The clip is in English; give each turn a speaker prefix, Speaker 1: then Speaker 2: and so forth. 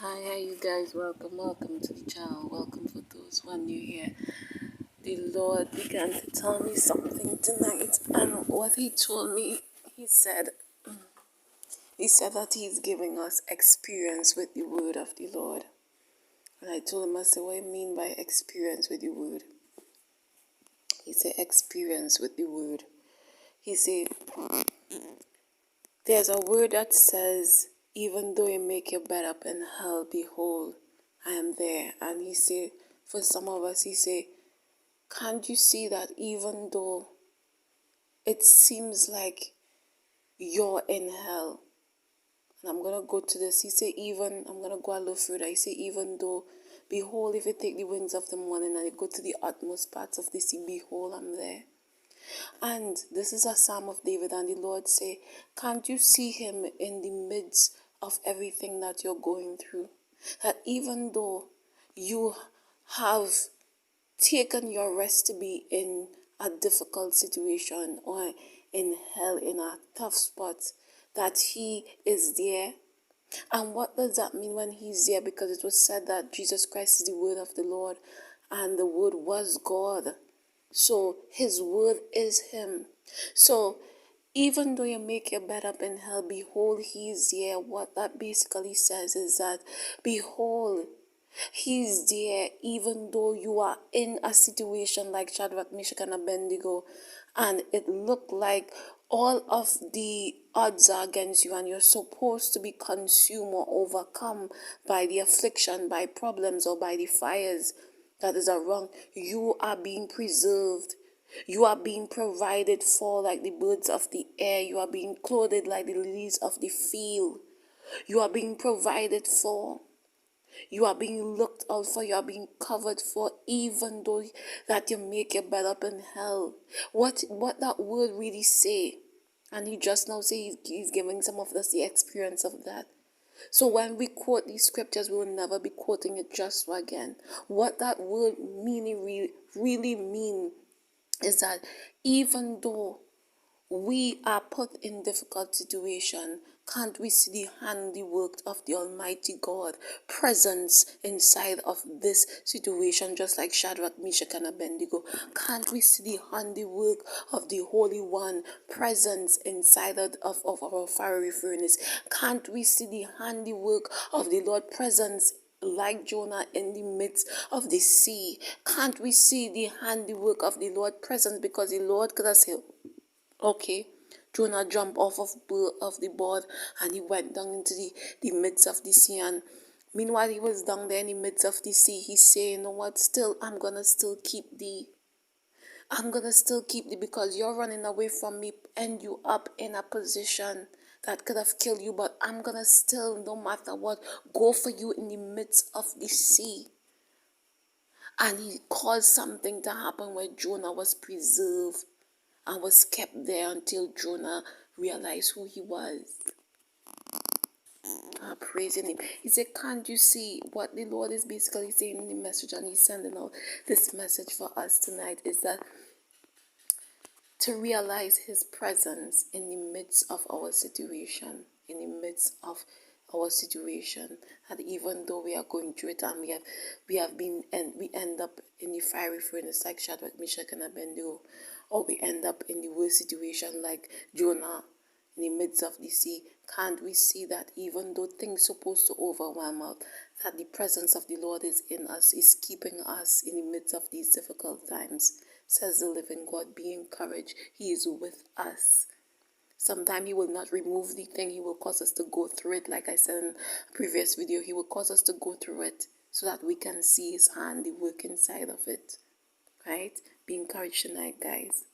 Speaker 1: Hi, how you guys? Welcome to the channel. Welcome for those who are new here. The Lord began to tell me something tonight, and what He told me, He said that He's giving us experience with the word of the Lord. And I told him, I said, what do you mean by experience with the word? He said, experience with the word. He said, there's a word that says, even though you make your bed up in hell, behold, I am there. And he said, for some of us, he said, can't you see that even though it seems like you're in hell? And I'm going to go to this. He said, I'm going to go a little further. He said, even though, behold, if you take the wings of the morning and you go to the utmost parts of the sea, behold, I'm there. And this is a Psalm of David, and the Lord say, can't you see him in the midst of everything that you're going through? That even though you have taken your rest to be in a difficult situation or in hell, in a tough spot, that he is there. And what does that mean when he's there? Because it was said that Jesus Christ is the word of the Lord, and the word was God. So his word is him. So even though you make your bed up in hell, behold, he is there. What that basically says is that, behold, he's there even though you are in a situation like Shadrach, Meshach, and Abednego, and it looked like all of the odds are against you and you're supposed to be consumed or overcome by the affliction, by problems, or by the fires that is around. You are being preserved. You are being provided for like the birds of the air. You are being clothed like the lilies of the field. You are being provided for. You are being looked out for. You are being covered for, even though that you make your bed up in hell. What that word really say? And he just now say he's giving some of us the experience of that. So when we quote these scriptures, we will never be quoting it just again. What that word meaning really mean is that even though we are put in difficult situation, can't we see the handiwork of the Almighty God presence inside of this situation, just like Shadrach, Meshach, and Abednego? Can't we see the handiwork of the Holy One presence inside of our fiery furnace? Can't we see the handiwork of the Lord presence like Jonah in the midst of the sea? Can't we see the handiwork of the Lord presence? Because the Lord could have said, okay, Jonah jumped off of the board and he went down into the midst of the sea. And meanwhile, he was down there in the midst of the sea. He's saying, you know what, still, I'm going to still keep thee. I'm going to still keep thee because you're running away from me and you up in a position that could have killed you. But I'm going to still, no matter what, go for you in the midst of the sea. And he caused something to happen where Jonah was preserved and was kept there until Jonah realized who he was. Praising him. He said, can't you see what the Lord is basically saying in the message? And he's sending out this message for us tonight, is that to realize his presence in the midst of our situation, in the midst of our situation, that even though we are going through it and we end up in the fiery furnace like Shadrach, Meshach, and Abednego, or we end up in the worst situation like Jonah in the midst of the sea, can't we see that even though things supposed to overwhelm us, that the presence of the Lord is in us, is keeping us in the midst of these difficult times? Says the living God, be encouraged. He is with us. Sometimes he will not remove the thing. He will cause us to go through it. Like I said in a previous video, he will cause us to go through it so that we can see his hand, the work inside of it. Right? Be encouraged tonight, guys.